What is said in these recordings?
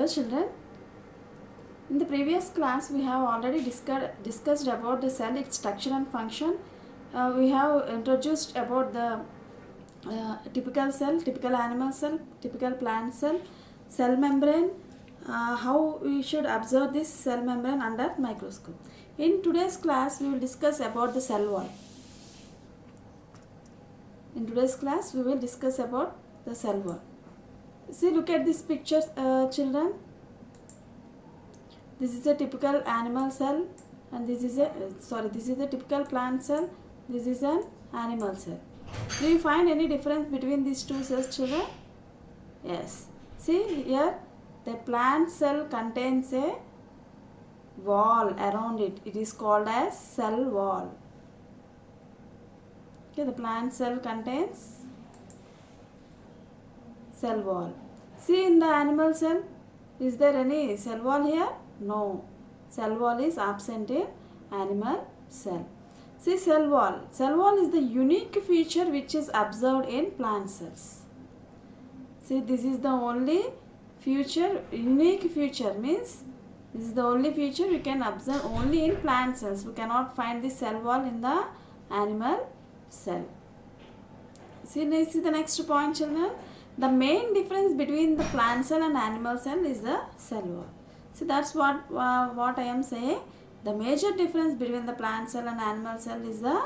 Hello children. In the previous class we have already discussed about the cell, its structure and function. We have introduced about the typical cell, typical animal cell, typical plant cell, cell membrane, how we should observe this cell membrane under microscope. In today's class we will discuss about the cell wall. In today's class we will discuss about the cell wall. See, look at this picture, children. This is a typical animal cell, and this is a typical plant cell. This is an animal cell. Do you find any difference between these two cells, children? Yes. See here, the plant cell contains a wall around it. It is called as cell wall. Okay, the plant cell contains cell wall. See, in the animal cell, is there any cell wall here? No. Cell wall is absent in animal cell. See, cell wall. Cell wall is the unique feature which is observed in plant cells. See, this is the only unique feature means this is the only feature we can observe only in plant cells. We cannot find the cell wall in the animal cell. See the next point, children. The main difference between the plant cell and animal cell is the cell wall. See, that's what I am saying. The major difference between the plant cell and animal cell is the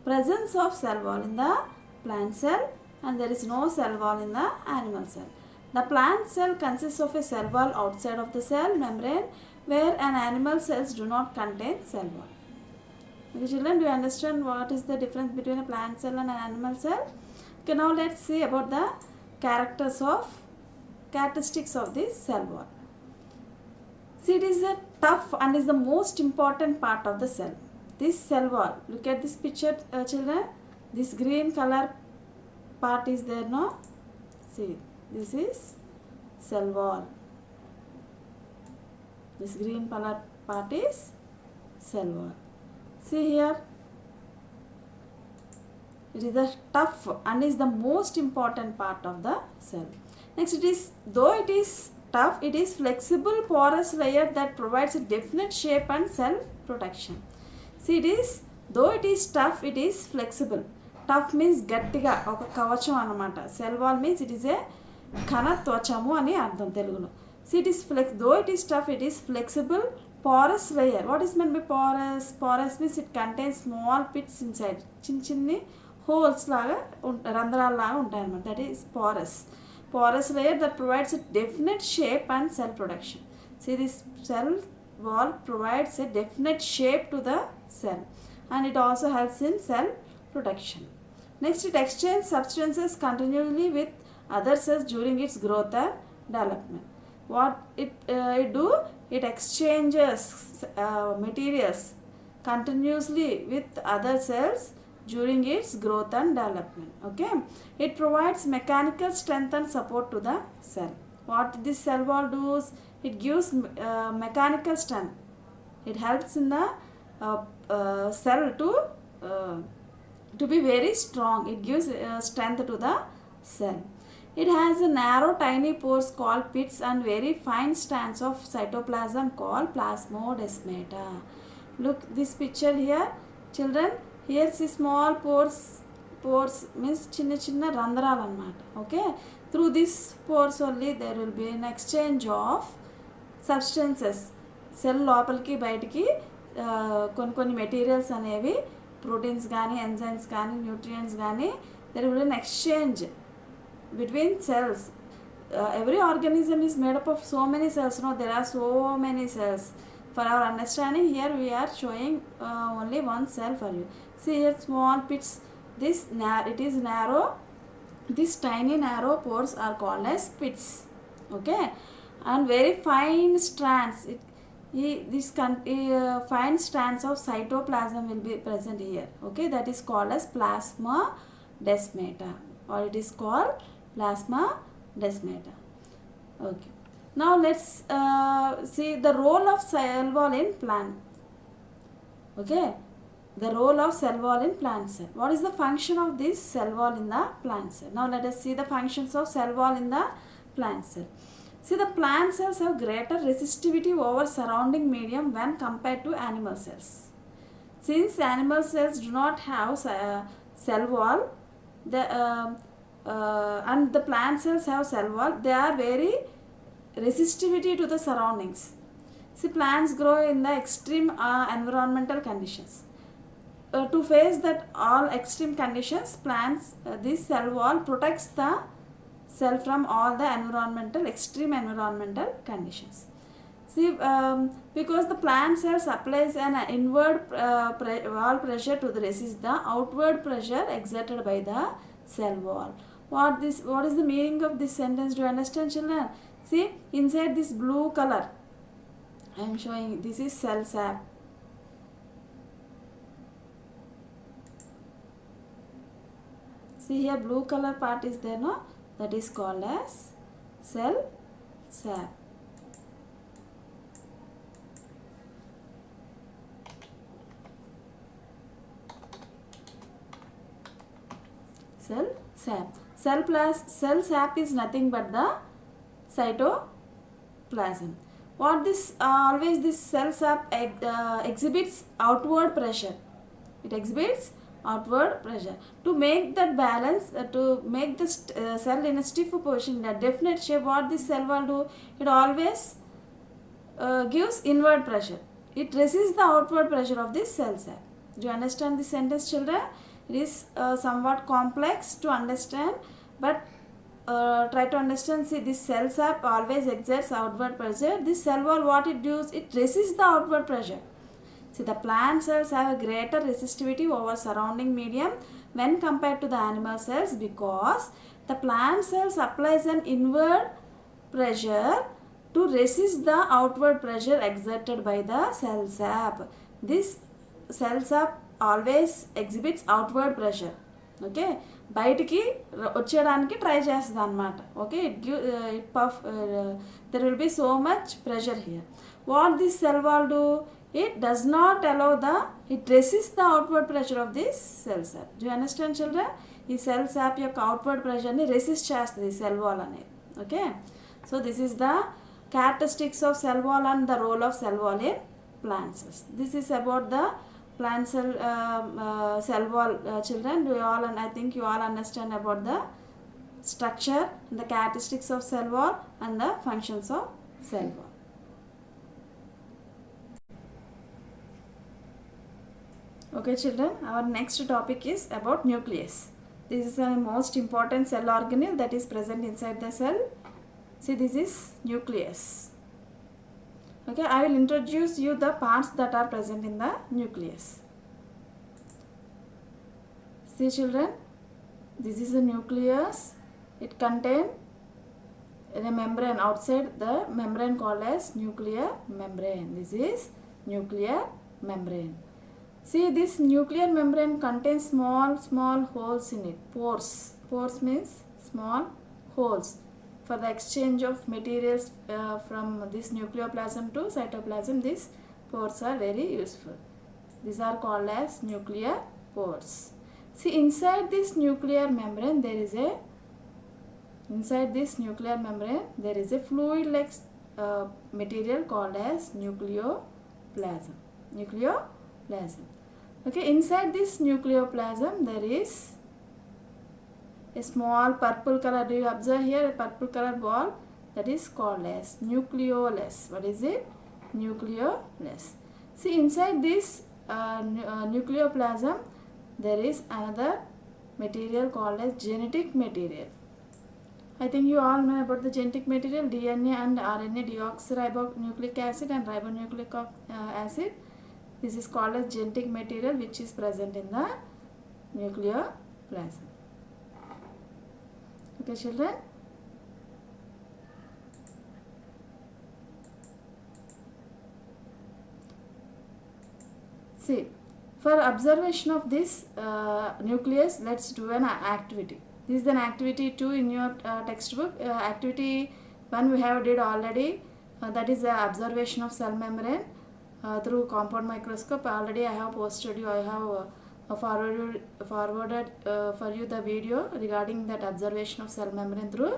presence of cell wall in the plant cell, and there is no cell wall in the animal cell. The plant cell consists of a cell wall outside of the cell membrane, where an animal cells do not contain cell wall. Okay, children, do you understand what is the difference between a plant cell and an animal cell? Okay, now let's see about the characteristics of this cell wall. See, it is a tough and is the most important part of the cell. This cell wall, look at this picture, children. This green color part is there, no? See, this is cell wall. This green color part is cell wall. See here, it is the tough and is the most important part of the cell. Next, though it is tough, it is flexible porous layer that provides a definite shape and cell protection. See, though it is tough, it is flexible. Tough means గట్టిగా ఒక కవచం అన్నమాట. Cell wall means it is a ఘనత్వచము అని అర్థం తెలుగులో. See, though it is tough, it is flexible porous layer. What is meant by porous? Porous means it contains small pits inside. చిన్ని holes లాగా రంధ్రాల లాగా ఉంటాయి అన్నమాట. That is porous. Porous layer that provides a definite shape and cell protection. See, this cell wall provides a definite shape to the cell, and it also helps in cell protection. Next, it exchanges substances continually with other cells during its growth and development. What it do? It exchanges materials continuously with other cells during its growth and development. Okay, it provides mechanical strength and support to the cell. What this cell wall does? It gives mechanical strength. It helps in the cell to be very strong. It gives strength to the cell. It has a narrow tiny pores called pits and very fine strands of cytoplasm called plasmodesmata. Look this picture here, children. Here see small pores means చిన్న రంధ్రాలు అన్నమాట. Okay, through these pores only there will be an exchange of substances. Cell లోపలికి బయటికి కొన్ని materials అనేవి proteins కానీ enzymes కానీ nutrients కానీ there will be an exchange between cells. Every organism is made up of so many cells. No, there are so many cells. For our understanding, here we are showing only one cell for you. See here, small pits. It is narrow. These tiny narrow pores are called as pits. Okay, and very fine strands. Fine strands of cytoplasm will be present here. Okay, that is called as plasmodesmata, or it is called plasmodesmata. Okay. Now let's see the role of cell wall in plant. Okay, the role of cell wall in plant cell. What is the function of this cell wall in the plant cell? Now let us see the functions of cell wall in the plant cell. See, the plant cells have greater resistivity over surrounding medium when compared to animal cells. Since animal cells do not have cell wall, and the plant cells have cell wall, they are very resistivity to the surroundings. See, plants grow in the extreme environmental conditions. To face that all extreme conditions, plants, this cell wall protects the cell from all the extreme environmental conditions. See, because the plant cell supplies an inward wall pressure to resist the outward pressure exerted by the cell wall. What is the meaning of this sentence? Do you understand, children? See, inside this blue color, I am showing, this is cell sap. See here, blue color part is there, no? That is called as cell sap. Cell sap. Cell sap is nothing but the cytoplasm. What this always this cell sap exhibits outward pressure. It exhibits outward pressure to make that balance, to make the cell in a stiff position, a definite shape. What this cell will do? It always gives inward pressure. It resists the outward pressure of this cell sap. Do you understand this sentence, children? It is somewhat complex to understand, but try to understand. See, this cell sap always exerts outward pressure. This cell wall, what it does? It resists the outward pressure. See, the plant cells have a greater resistivity over surrounding medium when compared to the animal cells, because the plant cell applies an inward pressure to resist the outward pressure exerted by the cell sap. This cell sap always exhibits outward pressure. Okay, బయటికి వచ్చేయడానికి try చేస్తుంది అనమాట. Okay, there will be so much pressure here. What this cell wall do? It does not allow it resists the outward pressure of this cell sap. Do you understand, children? ఈ cell సాప్ యొక్క outward ప్రెషర్ని resist చేస్తుంది cell wall అనేది. Okay, so this is the characteristics of cell wall and the role of cell wall in plant cells. This is about the plant cell wall, children. Do you all, and I think you all understand about the structure and the characteristics of cell wall and the functions of cell wall. Okay, children, our next topic is about nucleus. This is the most important cell organelle that is present inside the cell. See, this is nucleus. Okay, I will introduce you the parts that are present in the nucleus. See, children, this is the nucleus. It contains a membrane outside the membrane called as nuclear membrane. This is nuclear membrane. See, this nuclear membrane contains small holes in it. Pores means small holes for the exchange of materials from this nucleoplasm to cytoplasm. These pores are very useful. These are called as nuclear pores. See, inside this nuclear membrane there is a fluid-like material called as nucleoplasm. Okay, inside this nucleoplasm there is a small purple color. Do you observe here a purple color ball? That is called as nucleolus. What is it? Nucleolus. See, inside this nucleoplasm there is another material called as genetic material. I think you all know about the genetic material, DNA and RNA deoxyribonucleic acid and ribonucleic acid. This is called as genetic material, which is present in the nucleoplasm. Okay, children. See, for observation of this nucleus, let's do an activity. This is an activity 2 in your textbook. Activity 1 we have did already. That is the observation of cell membrane through compound microscope. Already I have posted you. I have forwarded for you the video regarding that observation of cell membrane through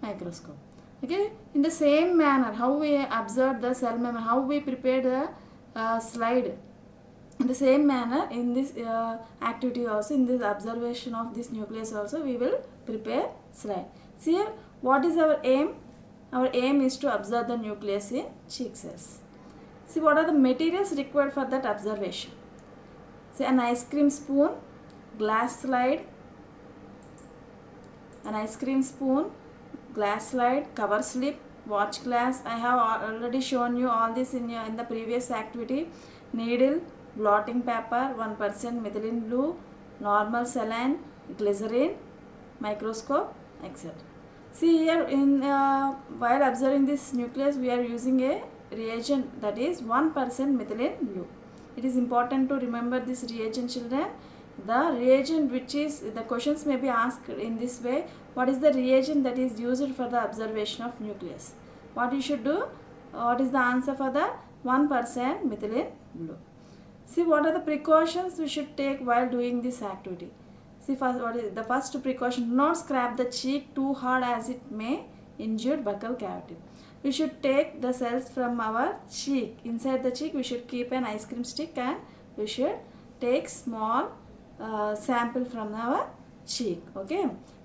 microscope. Okay, in the same manner, how we observe the cell membrane, how we prepare the slide. In the same manner, in this activity also, in this observation of this nucleus also, we will prepare slide. See here, what is our aim? Our aim is to observe the nucleus in cheek cells. See, what are the materials required for that observation? See, an ice cream spoon, glass slide, an ice cream spoon, glass slide, cover slip, watch glass. I have already shown you all this in the previous activity. Needle, blotting paper, 1% methylene blue, normal saline, glycerin, microscope, etc. See here, in while observing this nucleus, we are using a reagent, that is 1% methylene blue. It is important to remember this reagent, children. The reagent which is, the questions may be asked in this way: what is the reagent that is used for the observation of nucleus? What you should do? What is the answer for the 1% methylene blue? See, what are the precautions we should take while doing this activity? See, first, what is the first precaution? Do not scrape the cheek too hard, as it may injure buccal cavity. We should take the cells from our cheek. Inside the cheek, we should keep an ice cream stick, and we should take small sample from our cheek. Okay,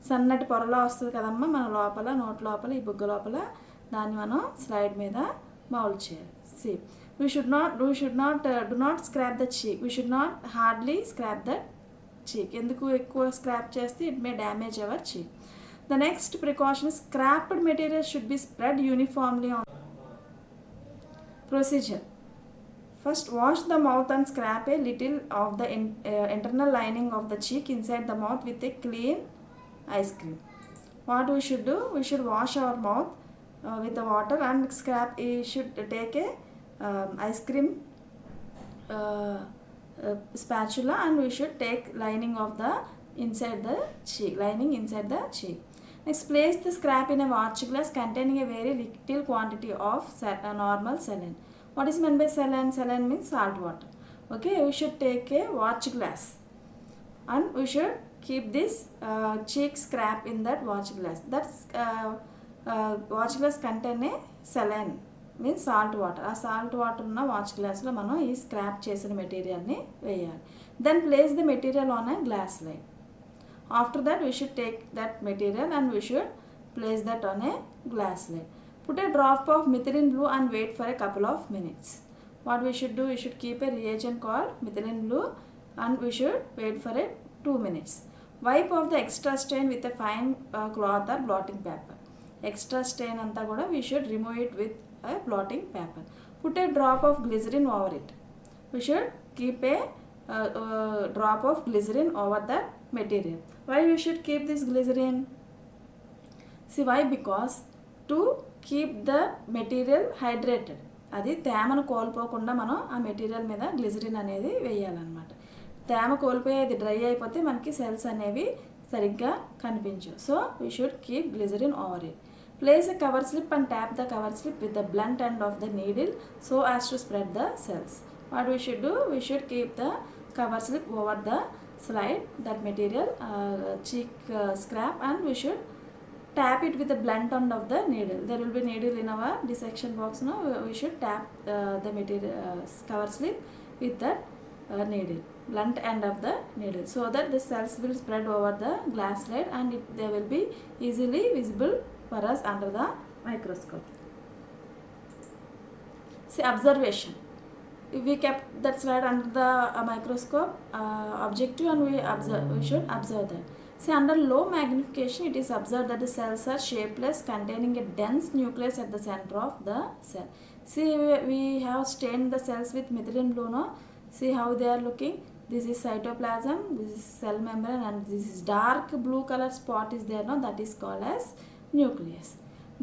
సన్నటి పొరలో వస్తుంది కదమ్మా మన లోపల, note లోపల, ఈ బుగ్గ లోపల, దాన్ని మనం స్లైడ్ మీద మౌల్డ్ చేయాలి. C, we should not do not scrap the cheek. We should not hardly scrap the cheek. ఎందుకు ఎక్కువ స్క్రాప్ చేస్తే it may damage our cheek. The next precaution is scrapped material should be spread uniformly on procedure. First, wash the mouth and scrape a little of the internal lining of the cheek inside the mouth with a clean ice cream. What we should do? We should wash our mouth with the water and scrape. We should take a ice cream spatula, and we should take lining of the inside the cheek, lining inside the cheek. Next, place the scrap in a watch glass containing a very little quantity of normal saline. What is meant by saline? Saline means salt water. Okay, we should take a watch glass, and we should keep this cheek scrap in that watch glass. That's watch glass contain a saline, means salt water. ఆ salt water ఉన్న watch గ్లాస్లో మనం ఈ scrap చేసిన మెటీరియల్ని వేయాలి. Then place the material on a glass slide. After that, we should take that material and we should place that on a glass slide. Put a drop of methylene blue and wait for a couple of minutes. What we should do? We should keep a reagent called methylene blue and we should wait for 2 minutes. Wipe off the extra stain with a fine cloth or blotting paper. Extra stain anta kuda we should remove it with a blotting paper. Put a drop of glycerin over it. We should keep a drop of glycerin over that material. Why we should keep this glycerin? See, why? Because to keep the material hydrated. అది తేమను కోల్పోకుండా మనం ఆ material మీద glycerin అనేది వేయాలన్నమాట. తేమ కోల్పోయేది dry అయిపోతే మనకి సెల్స్ అనేవి సరిగ్గా కనిపించవు. So we should keep glycerin over it. Place a cover slip and tap the cover slip with the blunt end of the needle so as to spread the cells. What we should do? We should keep the cover slip over the slide that material cheek scrap, and we should tap it with the blunt end of the needle. There will be needle in our dissection box. Now we should tap the material cover slip with that needle, blunt end of the needle, so that the cells will spread over the glass slide and they will be easily visible for us under the microscope. See, observation. If we kept that slide under the microscope objective and we should observe that. See, under low magnification it is observed that the cells are shapeless, containing a dense nucleus at the center of the cell. See, we have stained the cells with methylene blue. No? See how they are looking. This is cytoplasm, this is cell membrane, and this is dark blue color spot is there. No? That is called as nucleus.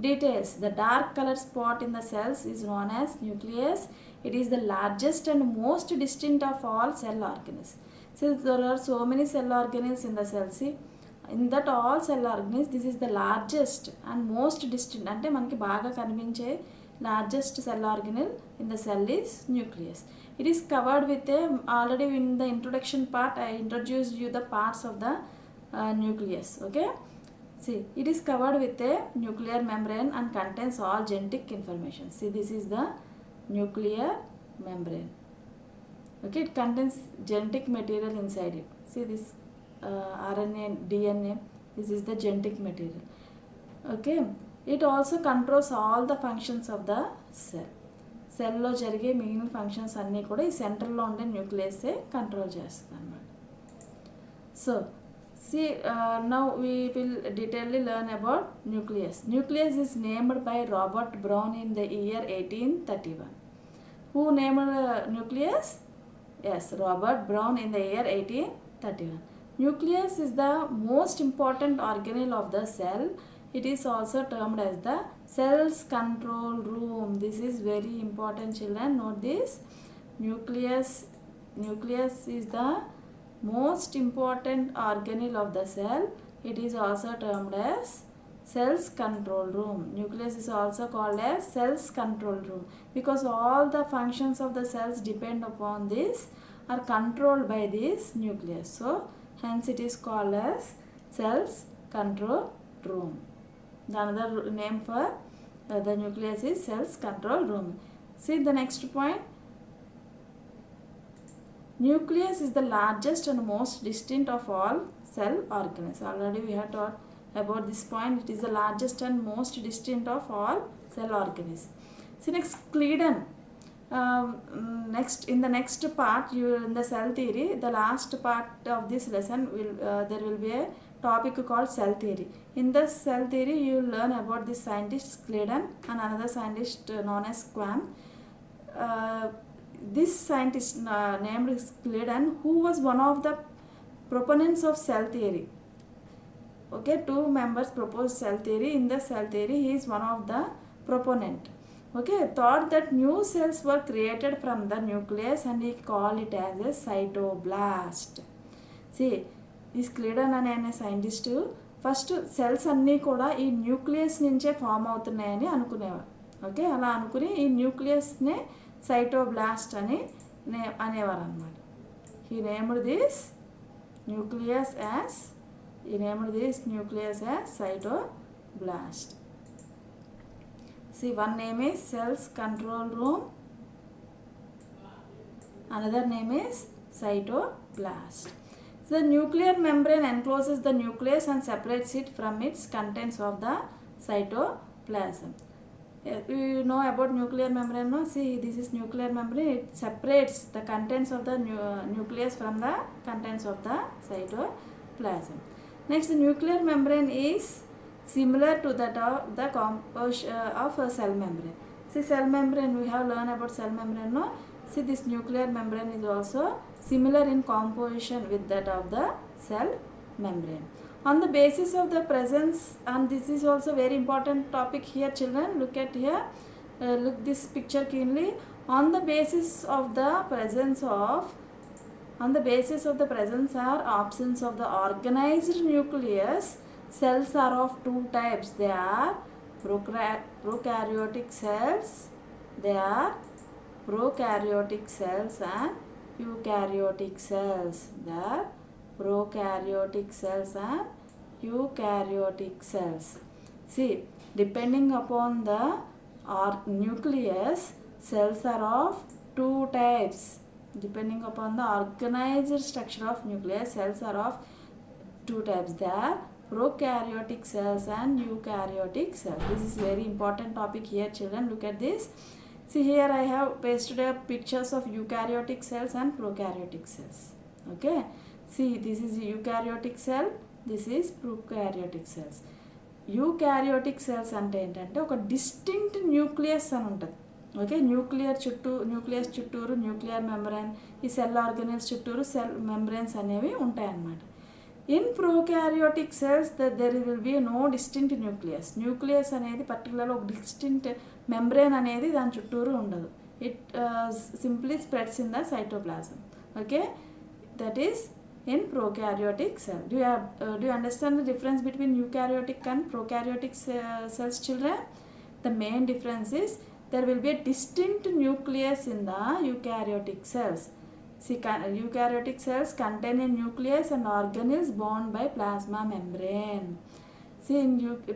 Details. The dark color spot in the cells is known as nucleus. It is the largest and most distinct of all cell organelles. Since there are so many cell organelles in the cell, see, in that all cell organelles, this is the largest and most distinct. అంటే మనకి బాగా కనిపించే largest cell organelle in the cell is nucleus. It is covered with a, already in the introduction part I introduced you the parts of the nucleus. Okay. See, it is covered with a nuclear membrane and contains all genetic information. See, this is the nuclear membrane. Okay, it contains genetic material inside it. See this RNA, DNA, this is the genetic material. Okay, it also controls all the functions of the cell. సెల్లో జరిగే మిగిలిన functions అన్నీ కూడా ఈ సెంటర్లో ఉండే న్యూక్లియసే control చేస్తుంది అన్నమాట. So see now we will detailedly learn about nucleus. Nucleus is named by Robert Brown in the year 1831. Who named nucleus? Yes, Robert Brown in the year 1831. Nucleus is the most important organelle of the cell. It is also termed as the cell's control room. This is very important, children. Note this. Nucleus is the most important organelle of the cell. It is also termed as cell's control room. Nucleus is also called as cell's control room because all the functions of the cells depend upon this, are controlled by this nucleus. So hence it is called as cell's control room. The another name for the nucleus is cell's control room. See the next point. Nucleus is the largest and most distinct of all cell organelles. Already we have taught about this point. It is the largest and most distinct of all cell organelles. See next, Cleiden. Next in the next part, you in the cell theory, the last part of this lesson will there will be a topic called cell theory. In the cell theory, you will learn about this scientist Cleiden and another scientist known as Schwann. This scientist named Cleiden, who was one of the proponents of cell theory. Okay, two members proposed cell theory. In the cell theory, he is one of the proponent. Okay, thought that new cells were created from the nucleus and he called it as a cytoblast. See, this Cleiden అనే scientist first cells అన్నీ కూడా ఈ nucleus నుంచే form అవుతున్నాయని అనుకునేవారు. Okay, అలా అనుకుని ఈ న్యూక్లియస్నే సైటోబ్లాస్ట్ అని అనేవారు అనమాట. He named this nucleus as cytoblast. See, one name is cell's control room, another name is cytoblast. So the nuclear membrane encloses the nucleus and separates it from its contents of the cytoplasm. You know about nuclear membrane, no? See, this is nuclear membrane. It separates the contents of the nucleus from the contents of the cytoplasm. Next, the nuclear membrane is similar to that of the composition of a cell membrane. See, cell membrane, we have learned about cell membrane, no? See, this nuclear membrane is also similar in composition with that of the cell membrane. On the basis of the presence, and this is also very important topic here, children, look at here, look this picture keenly. On the basis of the presence or absence of the organized nucleus, cells are of two types. They are prokaryotic cells and eukaryotic cells. They are prokaryotic cells and eukaryotic cells. See, depending upon the nucleus, cells are of two types. Depending upon the organized structure of nucleus, cells are of two types. They are prokaryotic cells and eukaryotic cells. This is very important topic here, children. Look at this. See, here I have pasted up pictures of eukaryotic cells and prokaryotic cells. Okay, see, this is eukaryotic cell, this is prokaryotic cells. Eukaryotic cells అంటే ఏంటంటే ఒక distinct nucleus అని ఉంటుంది. Okay, nucleus చుట్టూరు nuclear membrane, ఈ cell organelles చుట్టూరు cell membranes అనేవి ఉంటాయన్నమాట. In prokaryotic cells there will be no distinct nucleus. Nucleus అనేది పర్టికులర్గా ఒక డిస్టింక్ట్ మెంబ్రేన్ అనేది దాని చుట్టూరు ఉండదు. It simply spreads in the cytoplasm. Okay, that is in prokaryotic cell. Do you understand the difference between eukaryotic and prokaryotic cells, children? The main difference is there will be a distinct nucleus in the eukaryotic cells. See, eukaryotic cells contain a nucleus and organelles bound by plasma membrane. See, in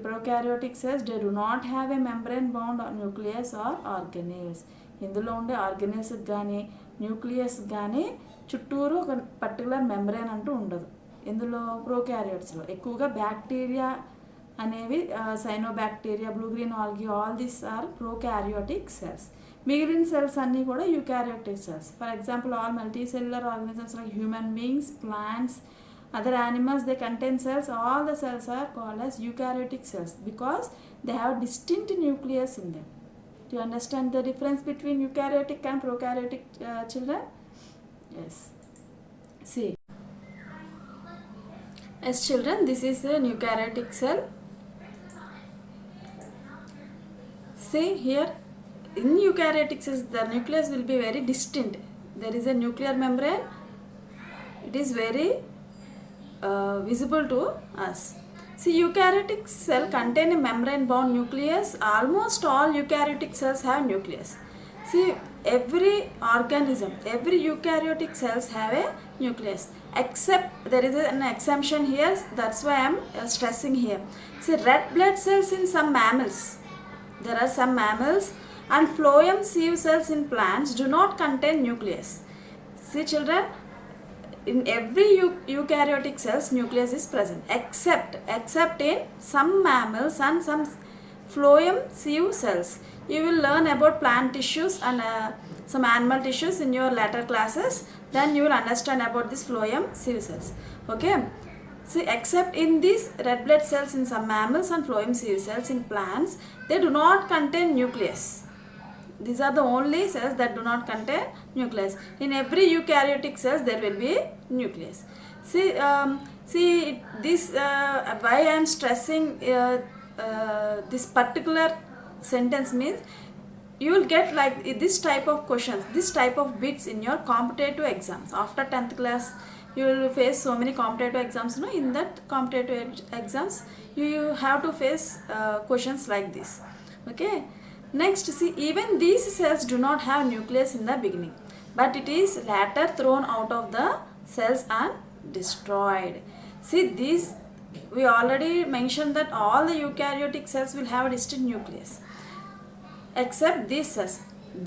prokaryotic cells, they do not have a membrane bound nucleus or organelles. ఇందులో ఉండే organelles కానీ nucleus కానీ చుట్టూరు ఒక particular membrane అంటూ ఉండదు. ఇందులో ప్రోకారియోట్స్లో ఎక్కువగా బ్యాక్టీరియా అనేవి cyanobacteria, blue green algae, all these are prokaryotic cells. మిగిలిన సెల్స్ అన్నీ కూడా eukaryotic cells. For example all multicellular organisms like human beings, plants, other animals, they contain cells. All the cells are called as eukaryotic cells because they have distinct nucleus in them. Do you understand the difference between eukaryotic and prokaryotic children? Yes. See, as children, this is a eukaryotic cell. See here, in eukaryotic cells the nucleus will be very distinct. There is a nuclear membrane. It is very visible to us. See, eukaryotic cell contain a membrane bound nucleus. Almost all eukaryotic cells have nucleus. See, every organism, every eukaryotic cells have a nucleus, except there is an exemption here. That's why I am stressing here. See, red blood cells in some mammals, there are some mammals, and phloem sieve cells in plants do not contain nucleus. See children, in every eukaryotic cells nucleus is present, except in some mammals and some phloem sieve cells. You will learn about plant tissues and some animal tissues in your later classes. Then you will understand about this phloem sieve cells. Okay. See, except in these red blood cells in some mammals and phloem sieve cells in plants, they do not contain nucleus. These are the only cells that do not contain nucleus. In every eukaryotic cells there will be nucleus. See this why I am stressing this particular sentence means you will get like this type of questions, this type of bits in your competitive exams. After 10th class you will face so many competitive exams. No, in that competitive exams you have to face questions like this. Okay. Next, see, even these cells do not have nucleus in the beginning, but it is later thrown out of the cells and destroyed. See, these we already mentioned that all the eukaryotic cells will have a distinct nucleus, except these cells.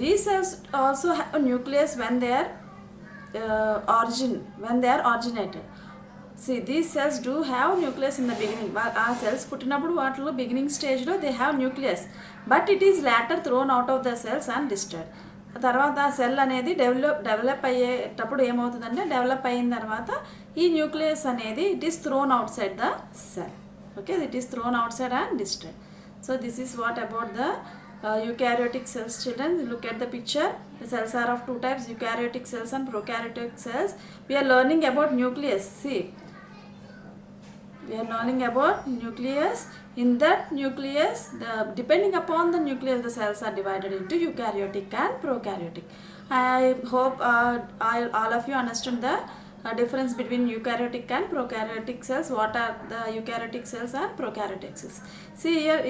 These cells also have a nucleus when they are originated. See, these cells do have nucleus in the beginning. Our cells పుట్టినప్పుడు వాటిలో beginning స్టేజ్లో they have nucleus, but it is later throne out of the cells and destroyed. తర్వాత ఆ cell అనేది develop అయ్యేటప్పుడు ఏమవుతుందంటే, develop అయిన తర్వాత ఈ న్యూక్లియస్ అనేది it is throne out side the cell. Okay, it is throne out side and destroyed. So this is what about the eukaryotic cells. Children, look at the picture. The cells are of two types, eukaryotic cells and prokaryotic cells. We are learning about nucleus. See, we are learning about nucleus. In that nucleus, depending upon the nucleus, the cells are divided into eukaryotic and prokaryotic. I hope all of you understand the difference between eukaryotic and prokaryotic cells. What are the eukaryotic cells and prokaryotic cells? See here,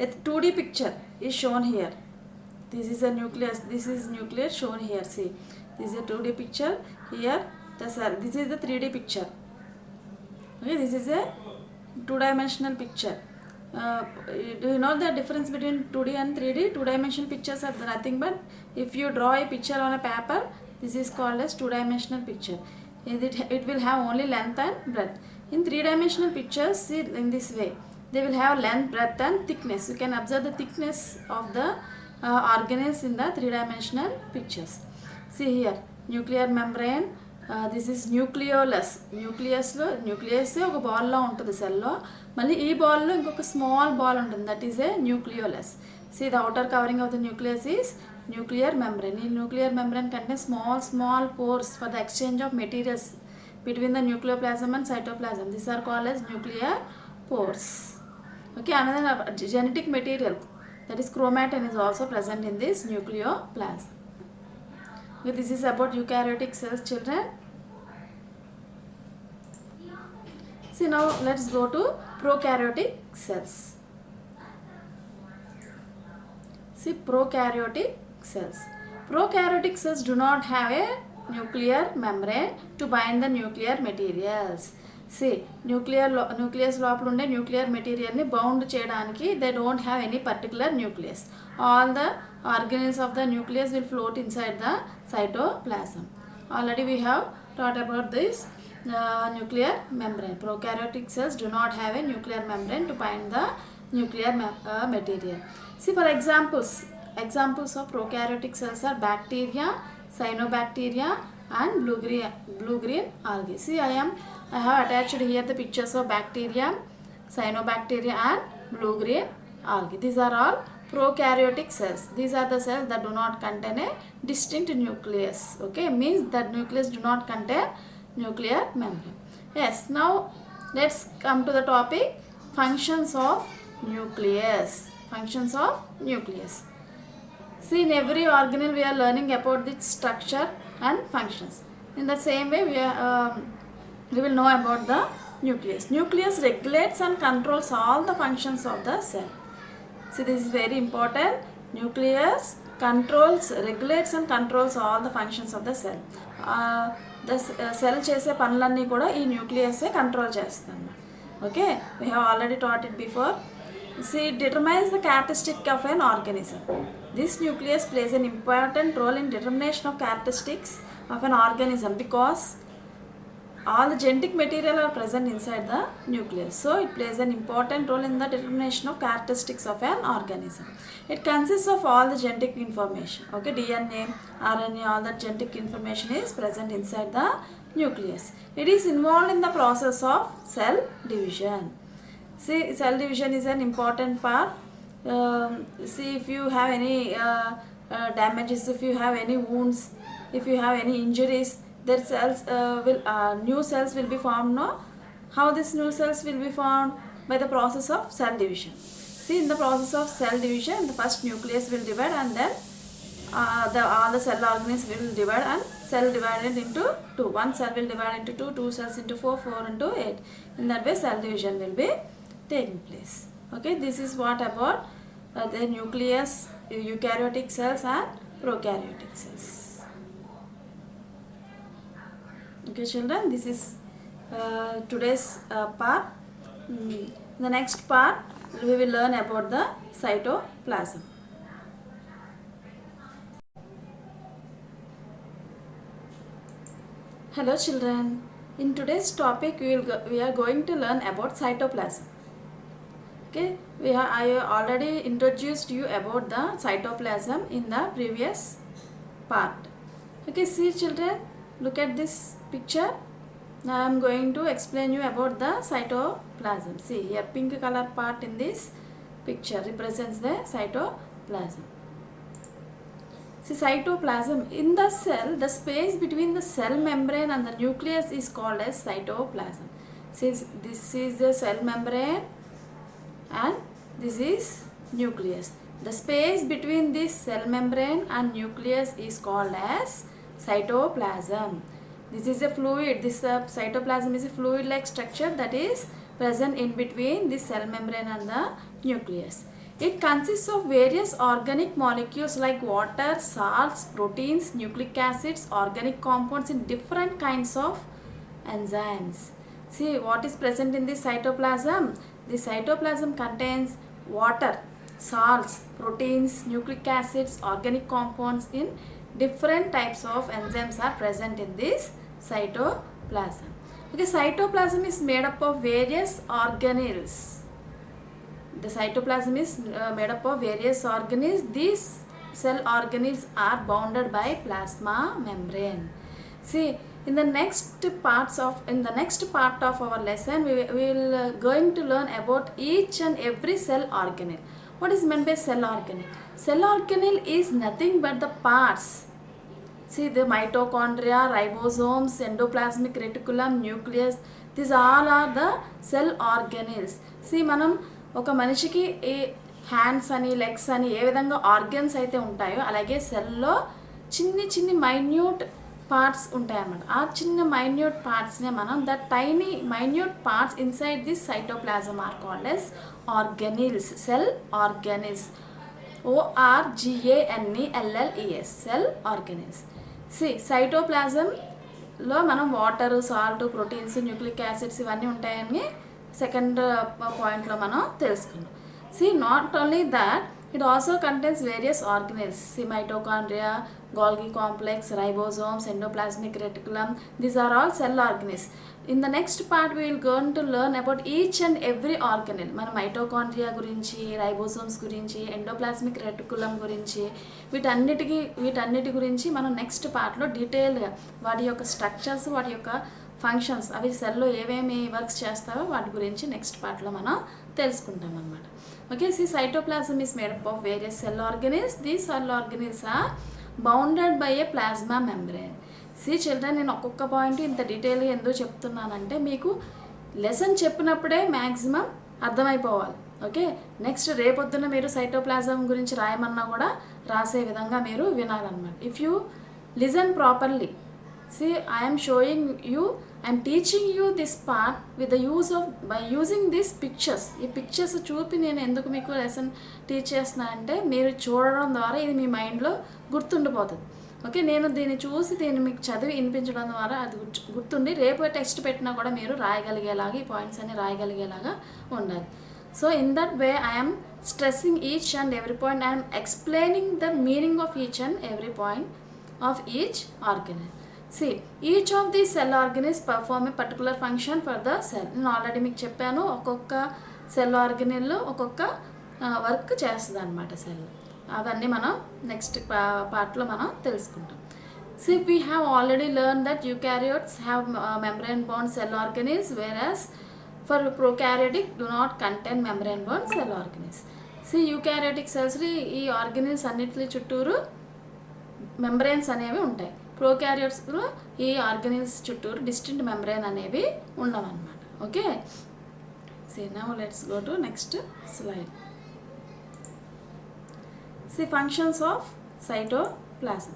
a 2D picture is shown here. This is a nucleus. This is nucleus shown here. See, this is a 2D picture. Here the cell. This is the 3D picture. Okay, this is a two-dimensional picture. Do you know the difference between 2D and 3D? Two-dimensional pictures are nothing but if you draw a picture on a paper, this is called as two-dimensional picture. It will have only length and breadth. In three-dimensional pictures, see in this way, they will have length, breadth and thickness. You can observe the thickness of the organelles in the three-dimensional pictures. See here, nuclear membrane. This is nucleolus. Nucleus ఒక బాల్లో ఉంటుంది సెల్లో. మళ్ళీ ఈ బాల్లో ఇంకొక small ball ఉంటుంది, that is a nucleolus. See the outer covering of the nucleus is nuclear membrane. ఈ న్యూక్లియర్ మెంబ్రేన్ కంటే small pores for the exchange of materials between the nucleoplasm and cytoplasm. These are called as nuclear pores. Okay, another genetic material, that is chromatin, is also present in this nucleoplasm. Okay, this is about eukaryotic cells, children. See, now let's go to prokaryotic cells. See, prokaryotic cells. Prokaryotic cells do not have a nuclear membrane to bind the nuclear materials. See nucleus లోపల ఉండే nuclear మెటీరియల్ని bound చేయడానికి they don't have any particular nucleus. All the organelles of the nucleus will float inside the cytoplasm. Already we have taught about this nuclear membrane. Prokaryotic cells do not have a nuclear membrane to bind the nuclear material. See, for examples of prokaryotic cells are bacteria, cyanobacteria and blue-green algae. See, I have attached here the pictures of bacteria, cyanobacteria and blue-green algae. These are all prokaryotic cells. These are the cells that do not contain a distinct nucleus. Okay, means that nucleus do not contain nuclear membrane. Yes, now let's come to the topic functions of nucleus. Functions of nucleus. See, in every organelle we are learning about its structure and functions. In the same way we will know about the nucleus. Nucleus regulates and controls all the functions of the cell. See, this is very important. Nucleus regulates and controls all the functions of the cell. The cell చేసే పనులన్నీ కూడా ఈ న్యూక్లియసే control చేస్తుంది. Okay, we have already taught it before. See, it determines the characteristic of an organism. This nucleus plays an important role in determination of characteristics of an organism because all the genetic material are present inside the nucleus. So it plays an important role in the determination of characteristics of an organism. It consists of all the genetic information. Okay, DNA, RNA, all that genetic information is present inside the nucleus. It is involved in the process of cell division. See, cell division is an important part. See, if you have any damages, if you have any wounds, if you have any injuries, their cells new cells will be formed. No, how these new cells will be formed? By the process of cell division. See, in the process of cell division, the first nucleus will divide and then all the cell organisms will divide and cell divided into 2. One cell will divide into 2, 2 cells into 4, 4 into 8. In that way cell division will be taking place. Okay, this is what about the nucleus, eukaryotic cells and prokaryotic cells. Okay children, this is today's part. The next part we will learn about the cytoplasm. Hello children, in today's topic we are going to learn about cytoplasm. Okay, I already introduced you about the cytoplasm in the previous part. Okay, see children, look at this picture. Now I am going to explain you about the cytoplasm. See, here pink color part in this picture represents the cytoplasm. See, cytoplasm in the cell, the space between the cell membrane and the nucleus is called as cytoplasm. See, this is the cell membrane and this is nucleus. The space between this cell membrane and nucleus is called as cytoplasm. This is a fluid. This cytoplasm is a fluid-like structure that is present in between this cell membrane and the nucleus. It consists of various organic molecules like water, salts, proteins, nucleic acids, organic compounds in different kinds of enzymes. See, what is present in this cytoplasm? The cytoplasm contains water, salts, proteins, nucleic acids, organic compounds in different types of enzymes are present in this cytoplasm. Okay, cytoplasm is made up of various organelles. The cytoplasm is made up of various organelles. These cell organelles are bounded by plasma membrane. See, in the next part of our lesson we will going to learn about each and every cell organelle. What is meant by cell organelle? Cell organelle is nothing but the parts. See, the mitochondria, ribosomes, endoplasmic reticulum, nucleus, these all are the cell organelles. See, మనం ఒక మనిషికి hands అని legs అని ఏ విధంగా organs అయితే ఉంటాయో అలాగే సెల్లో చిన్ని మైన్యూట్ పార్ట్స్ ఉంటాయన్నమాట. ఆ చిన్న మైన్యూట్ పార్ట్స్నే మనం the tiny minute parts inside this cytoplasm are called as organelles, cell organelles. ORGANELLES, cell organelles. See, cytoplasm లో మనం water, salt, proteins, nucleic acids ఇవన్నీ ఉంటాయని సెకండ్ పాయింట్లో మనం తెలుసుకున్నాం. See not only that, it also contains various organelles. See, mitochondria, Golgi complex, ribosomes, endoplasmic reticulum. These are all cell organelles. In the next part, we will going to learn about each and every organelle. మన mitochondria గురించి, ribosomes గురించి, endoplasmic reticulum గురించి, వీటన్నిటి గురించి మనం next పార్ట్లో డీటెయిల్గా వాటి యొక్క స్ట్రక్చర్స్, వాటి యొక్క ఫంక్షన్స్, అవి సెల్లో ఏమేమి వర్క్స్ చేస్తావో వాటి గురించి నెక్స్ట్ పార్ట్లో మనం తెలుసుకుంటాం అన్నమాట. Okay, see, cytoplasm is made up of various cell organelles. These cell organelles are bounded by a plasma membrane. See children, నేను ఒక్కొక్క పాయింట్ ఇంత డీటెయిల్గా ఎందుకు చెప్తున్నానంటే మీకు లెసన్ చెప్పినప్పుడే మ్యాక్సిమం అర్థమైపోవాలి. ఓకే, నెక్స్ట్ రేపొద్దున మీరు సైటోప్లాజం గురించి రాయమన్నా కూడా రాసే విధంగా మీరు వినాలన్నమాట. If you listen properly, see, I am showing you, I am teaching you this part with the use of, by using these pictures. ఈ పిక్చర్స్ చూపి నేను ఎందుకు మీకు లెసన్ టీచ్ చేస్తున్నా అంటే మీరు చూడడం ద్వారా ఇది మీ మైండ్లో గుర్తుండిపోతుంది. ఓకే, నేను దీన్ని చూసి దీన్ని మీకు చదివి వినిపించడం ద్వారా అది గుర్తుండి రేపు టెక్స్ట్ పెట్టినా కూడా మీరు రాయగలిగేలాగా, ఈ పాయింట్స్ అన్ని రాయగలిగేలాగా ఉండాలి. So in that way I am stressing each and every point. I am explaining the meaning of each and every point of each organelle. See, each of these cell organelles perform a particular function for the cell. నేను already మీకు చెప్పాను, ఒక్కొక్క cell organelle ఒక్కొక్క work చేస్తుంది అనమాట cell. అవన్నీ మనం next పార్ట్లో మనం తెలుసుకుంటాం. See, we have already learned that eukaryotes have membrane bound cell organelles, whereas for prokaryotic do not contain membrane bound cell organelles. See, eukaryotic cells ఈ ఆర్గనెల్స్ అన్నిటి చుట్టూరు మెంబ్రెయిన్స్ అనేవి ఉంటాయి. ప్రోకారియోట్స్లో ఈ ఆర్గనెల్స్ చుట్టూరు డిస్టింక్ట్ మెంబ్రెయిన్ అనేవి ఉండవన్నమాట. Okay, see now let's go to next slide. See functions of cytoplasm.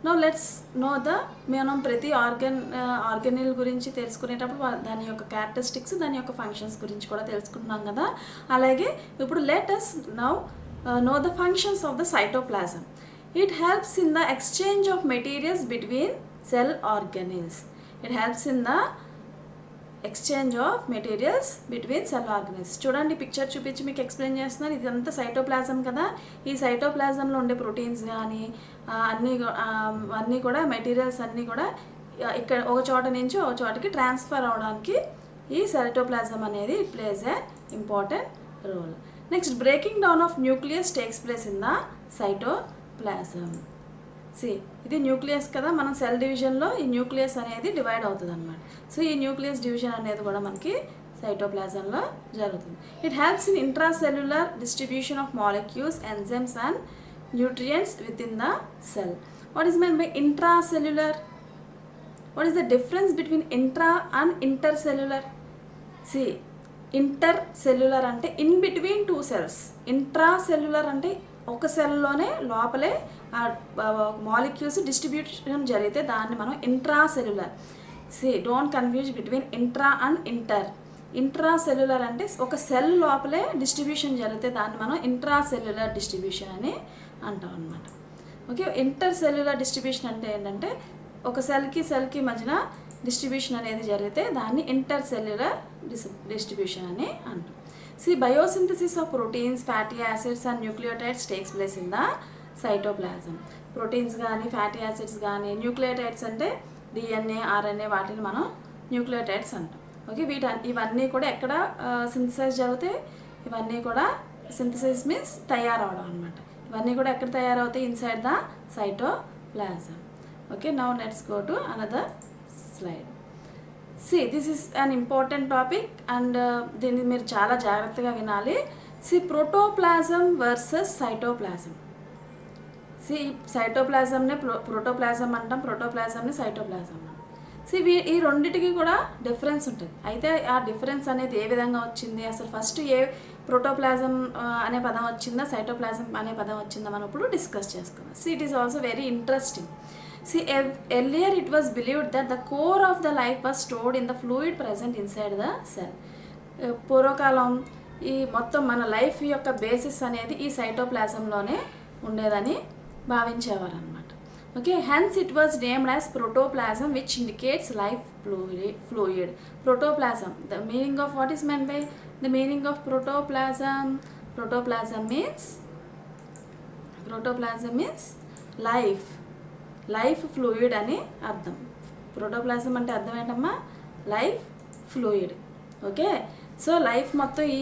Now let's know మనం ప్రతి ఆర్గనెల్ గురించి తెలుసుకునేటప్పుడు దాని యొక్క క్యారెక్టరిస్టిక్స్, దాని యొక్క ఫంక్షన్స్ గురించి కూడా తెలుసుకుంటున్నాం కదా. అలాగే ఇప్పుడు let us now know the functions of the cytoplasm. It helps in the exchange of materials between cell organelles. It helps in the exchange of materials between cell organelles. చూడండి, picture చూపించి మీకు explain చేస్తున్నాను. ఇదంతా cytoplasm కదా. ఈ సైటోప్లాజంలో ఉండే proteins కానీ అన్నీ కూడా మెటీరియల్స్ అన్నీ కూడా ఇక్కడ ఒక చోట నుంచి ఒక చోటకి ట్రాన్స్ఫర్ అవడానికి ఈ సైటోప్లాజం అనేది it plays a important role. Next, breaking down of nucleus takes place in the cytoplasm. See, ఇది న్యూక్లియస్ కదా, మనం సెల్ డివిజన్లో ఈ న్యూక్లియస్ అనేది డివైడ్ అవుతుంది అనమాట. సో ఈ న్యూక్లియస్ డివిజన్ అనేది కూడా మనకి సైటోప్లాజంలో జరుగుతుంది. It helps in intracellular distribution of molecules, enzymes and nutrients with in the cell. What is meant by intracellular? What is the difference between intra and intercellular? See, intercellular అంటే in between two cells. Intracellular అంటే ఒక సెల్లోనే లోపలే molecules distribution జరిగితే దాన్ని మనం intracellular. See, don't confuse between intra and inter. Intracellular అంటే ఒక సెల్ లోపలే డిస్ట్రిబ్యూషన్ జరిగితే దాన్ని మనం ఇంట్రాసెల్యులర్ డిస్ట్రిబ్యూషన్ అని అంటాం అనమాట. ఓకే, ఇంటర్సెల్యులర్ డిస్ట్రిబ్యూషన్ అంటే ఏంటంటే ఒక సెల్కి మధ్యన డిస్ట్రిబ్యూషన్ అనేది జరిగితే దాన్ని ఇంటర్సెల్యులర్ డిస్ట్రిబ్యూషన్ అని అంటాం. See, biosynthesis of proteins, fatty acids and nucleotides takes place in the cytoplasm. Proteins కానీ ఫ్యాటీ యాసిడ్స్ కానీ, న్యూక్లియోటైడ్స్ అంటే DNA, RNA, వాటిని మనం న్యూక్లియోటైడ్స్ అంటాం. ఓకే, ఇవన్నీ కూడా ఎక్కడ సింథసైజ్ జరుగుతాయి? ఇవన్నీ కూడా సింథసైజ్ మీన్స్ తయారవడం అనమాట. ఇవన్నీ కూడా ఎక్కడ తయారవుతాయి? Inside the cytoplasm. Okay, now let's go to another slide. See, this is an important topic and దీన్ని మీరు చాలా జాగ్రత్తగా వినాలి. See, protoplasm versus cytoplasm. See, సైటోప్లాజంనే ప్రోటోప్లాజం అంటాం, ప్రోటోప్లాజంని సైటోప్లాజం అంటాం. సి, ఈ రెండింటికి కూడా డిఫరెన్స్ ఉంటుంది. అయితే ఆ డిఫరెన్స్ అనేది ఏ విధంగా వచ్చింది, అసలు ఫస్ట్ ఏ ప్రోటోప్లాజం అనే పదం వచ్చిందా, సైటోప్లాజం అనే పదం వచ్చిందా మనం ఇప్పుడు డిస్కస్ చేసుకుందాం. See, it is also very interesting. See, earlier it was believed that the core of the life was stored in the fluid present inside the cell. పూర్వకాలం ఈ మొత్తం మన లైఫ్ యొక్క బేసిస్ అనేది ఈ సైటోప్లాజంలోనే ఉండేదని భావించేవారు అనమాట. Okay, hence it was named as protoplasm, which indicates life fluid. Protoplasm, the meaning of what is meant by the meaning of protoplasm? Protoplasm means life fluid అని అర్థం. ప్రోటోప్లాజం అంటే అర్థం ఏంటమ్మా? Life fluid. Okay, so life మొత్తం ఈ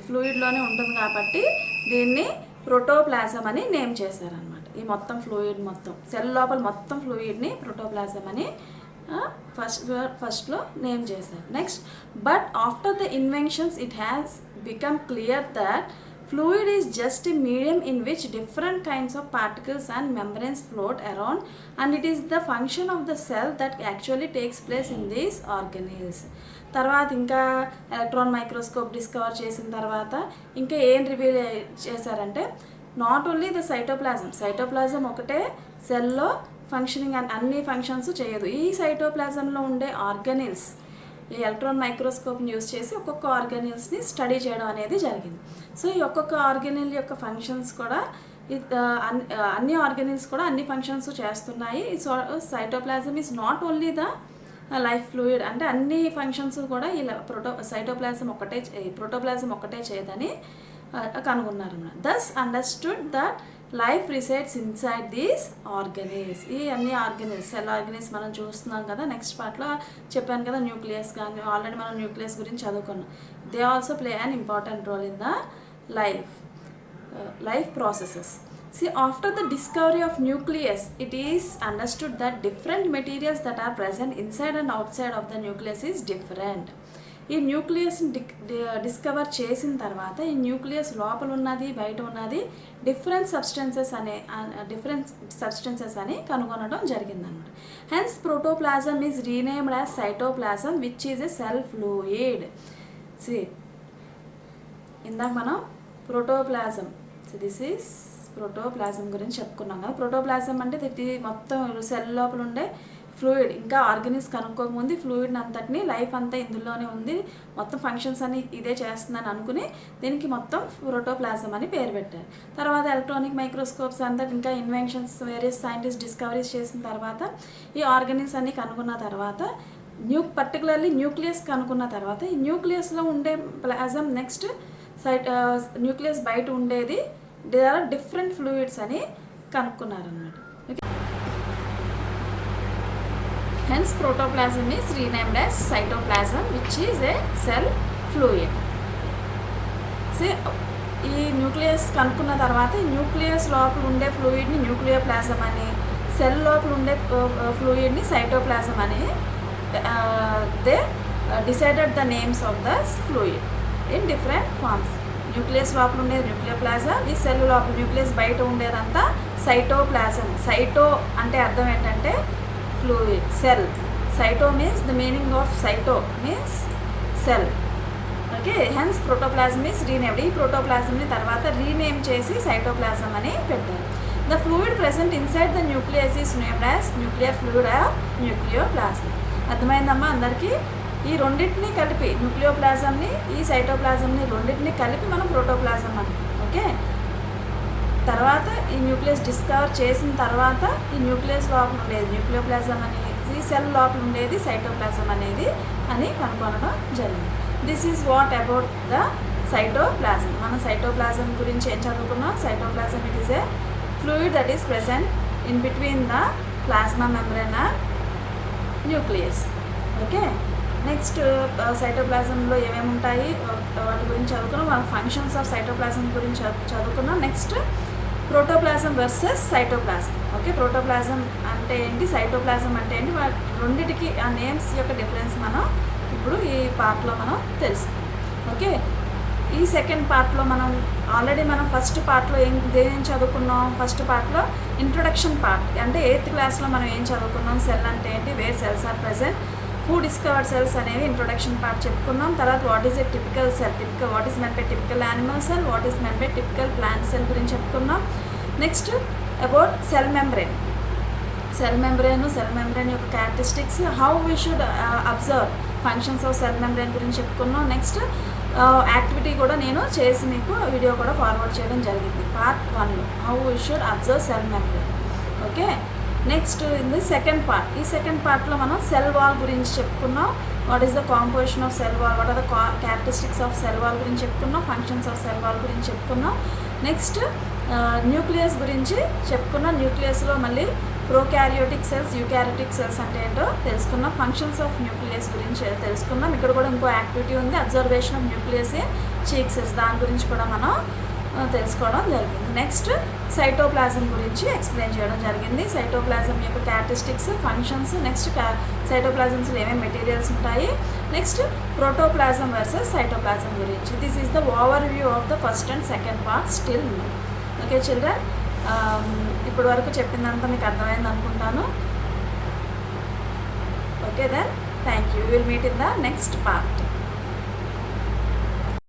ఫ్లూయిడ్లోనే ఉంటుంది కాబట్టి దీన్ని ప్రోటోప్లాజం అని నేమ్ చేశారనమాట. ఈ మొత్తం ఫ్లూయిడ్ మొత్తం సెల్ లోపల మొత్తం ఫ్లూయిడ్ని ప్రోటోప్లాజం అని ఫస్ట్లో నేమ్ చేశారు. Next, but after the inventions it has become clear that fluid is just a medium in which different kinds of particles and membranes float around, and it is the function of the cell that actually takes place in these organelles. తర్వాత ఇంకా electron microscope discover చేసిన తర్వాత ఇంకా ఏం reveal చేశారంటే, not only the cytoplasm ఒకటే సెల్లో functioning అన్ని ఫంక్షన్స్ చేయదు. ఈ సైటోప్లాజంలో ఉండే ఆర్గనిల్స్ ఈ ఎలక్ట్రాన్ మైక్రోస్కోప్ని యూజ్ చేసి ఒక్కొక్క ఆర్గానిల్స్ని స్టడీ చేయడం అనేది జరిగింది. సో ఈ ఒక్కొక్క ఆర్గానిల్ యొక్క ఫంక్షన్స్ కూడా అన్ని ఆర్గానిల్స్ కూడా అన్ని ఫంక్షన్స్ చేస్తున్నాయి. So cytoplasm is not only the life fluid, అంటే అన్ని ఫంక్షన్స్ కూడా ఈ ప్రోటోప్లాజం ఒకటే చేయదని కనుగొన్నారు. Thus understood that life resides inside these organelles. ఈ అన్ని ఆర్గనిల్స్ సెల్ ఆర్గనిల్స్ మనం చూస్తున్నాం కదా. నెక్స్ట్ పార్ట్లో చెప్పాను కదా, న్యూక్లియస్ కానీ ఆల్రెడీ మనం న్యూక్లియస్ గురించి చదువుకున్నాం. They also play an important role in the life processes. See, after the discovery of nucleus, it is understood that different materials that are present inside and outside of the nucleus is different. ఈ న్యూక్లియస్ని discover చేసిన తర్వాత ఈ nucleus లోపల ఉన్నది బయట ఉన్నది different substances అని కనుగొనడం జరిగిందన్నమాట. Hence protoplasm is renamed as cytoplasm which is a cell fluid. See ఇందాక మనం ప్రోటోప్లాజం, దిస్ ఈజ్ ప్రోటోప్లాజం గురించి చెప్పుకున్నాం కదా. ప్రోటోప్లాజం అంటే ఇది మొత్తం సెల్ లోపల ఉండే ఫ్లూయిడ్. ఇంకా ఆర్గనిల్స్ కనుక్కోకముందు ఫ్లూయిడ్ అంతటిని లైఫ్ అంతా ఇందులోనే ఉంది, మొత్తం ఫంక్షన్స్ అని ఇదే చేస్తుందని అనుకుని దీనికి మొత్తం ప్రోటోప్లాజం అని పేరు పెట్టారు. తర్వాత ఎలక్ట్రానిక్ మైక్రోస్కోప్స్ అంతా ఇంకా ఇన్వెన్షన్స్ వేరియస్ సైంటిస్ట్ డిస్కవరీస్ చేసిన తర్వాత ఈ ఆర్గనిల్స్ అన్ని కనుక్కున్న తర్వాత పర్టికులర్లీ న్యూక్లియస్ కనుక్కున్న తర్వాత ఈ న్యూక్లియస్లో ఉండే ప్లాజం నెక్స్ట్ న్యూక్లియస్ బయట ఉండేది దే ఆర్ డిఫరెంట్ ఫ్లూయిడ్స్ అని కనుక్కున్నారన్నమాట. Hence protoplasm is renamed as cytoplasm which is a cell fluid. See, ఈ న్యూక్లియస్ కనుక్కున్న తర్వాత ఈ న్యూక్లియస్ లోపల ఉండే ఫ్లూయిడ్ని న్యూక్లియోప్లాజం అని, సెల్ లోపల ఉండే ఫ్లూయిడ్ని సైటోప్లాజం అని they decided the names of the fluid in different forms. Nucleus లోపల ఉండేది న్యూక్లియోప్లాజం, ఈ సెల్ లోపల న్యూక్లియస్ బయట ఉండేదంతా సైటోప్లాజం. సైటో అంటే అర్థం ఏంటంటే fluid, cell. Cyto means the meaning of cyto means cell. Okay, hence protoplasm is renamed. ఈ protoplasm ని తర్వాత రీనేమ్ చేసి సైటోప్లాజం అని పెట్టారు. The fluid present inside the nucleus is named as nuclear fluid or nucleoplasm. అర్థమైందమ్మా అందరికీ? ఈ రెండింటిని కలిపి న్యూక్లియోప్లాజంని ఈ సైటోప్లాజంని రెండింటిని కలిపి మనం ప్రోటోప్లాజం అంటాం. ఓకే, తర్వాత ఈ న్యూక్లియస్ డిస్కవర్ చేసిన తర్వాత ఈ న్యూక్లియస్ లోపల ఉండేది న్యూక్లియోప్లాజం అనేది, ఈ సెల్ లోపల ఉండేది సైటోప్లాజం అనేది అని కనుగొనడం జరిగింది. This is what about the cytoplasm. మనం సైటోప్లాజం గురించి ఏం చదువుకున్నాం? Cytoplasm it is a fluid that is present in between the plasma membrane and nucleus. Okay, next సైటోప్లాజంలో ఏమేమి ఉంటాయి వాటి గురించి చదువుకున్నాం. మన ఫంక్షన్స్ ఆఫ్ సైటోప్లాజం గురించి చదువుకున్నాం. Next protoplasm versus cytoplasm. Okay, protoplasm అంటే ఏంటి, సైటోప్లాజం అంటే ఏంటి, వాటి రెండింటికి ఆ నేమ్స్ యొక్క డిఫరెన్స్ మనం ఇప్పుడు ఈ పార్ట్లో మనం తెలుసుకుందాం. ఓకే, ఈ సెకండ్ పార్ట్లో మనం ఆల్రెడీ మనం ఫస్ట్ పార్ట్లో ఏం చదువుకున్నాం? ఫస్ట్ పార్ట్లో ఇంట్రొడక్షన్ పార్ట్ అంటే 8th క్లాస్లో మనం ఏం చదువుకున్నాం? సెల్ అంటే ఏంటి, where cells are present, who discovered cells అనేవి ఇంట్రొడక్షన్ పార్ట్ చెప్పుకున్నాం. తర్వాత what is a typical cell, what is meant by typical animal cell, what is meant by typical plant cell గురించి చెప్పుకున్నాం. నెక్స్ట్ అబౌట్ సెల్ మెంబ్రేన్ యొక్క characteristics, how we should observe functions of cell membrane గురించి చెప్పుకున్నాం. Next activity కూడా నేను చేసి మీకు video కూడా ఫార్వర్డ్ చేయడం జరిగింది పార్ట్ 1లో, how we should observe cell membrane. Okay, next in the second part, ఈ సెకండ్ పార్ట్లో మనం సెల్ వాల్ గురించి చెప్పుకున్నాం. What is the composition of cell wall, what are the characteristics of cell wall గురించి చెప్పుకున్నాం, ఫంక్షన్స్ ఆఫ్ సెల్ వాల్ గురించి చెప్పుకున్నాం. Next nucleus గురించి చెప్పుకున్నాం. న్యూక్లియస్లో మళ్ళీ ప్రోకారియోటిక్ సెల్స్, యూకారియోటిక్ సెల్స్ అంటే ఏంటో తెలుసుకున్నాం. ఫంక్షన్స్ ఆఫ్ న్యూక్లియస్ గురించి తెలుసుకున్నాం. ఇక్కడ కూడా ఇంకో యాక్టివిటీ ఉంది, observation of nucleus in cheek cells, దాని గురించి కూడా మనం తెలుసుకోవడం జరిగింది. నెక్స్ట్ సైటోప్లాజం గురించి ఎక్స్ప్లెయిన్ చేయడం జరిగింది. సైటోప్లాజం యొక్క క్యారెక్టరిస్టిక్స్, ఫంక్షన్స్, నెక్స్ట్ సైటోప్లాజమ్స్లో ఏమేమి మెటీరియల్స్ ఉంటాయి, నెక్స్ట్ ప్రోటోప్లాజం వర్సెస్ సైటోప్లాజం గురించి. This is the overview of the first and second part still. Okay children, ఇప్పటి వరకు చెప్పిందంతా మీకు అర్థమైంది అనుకుంటాను. Okay then, thank you. Will meet in the next part.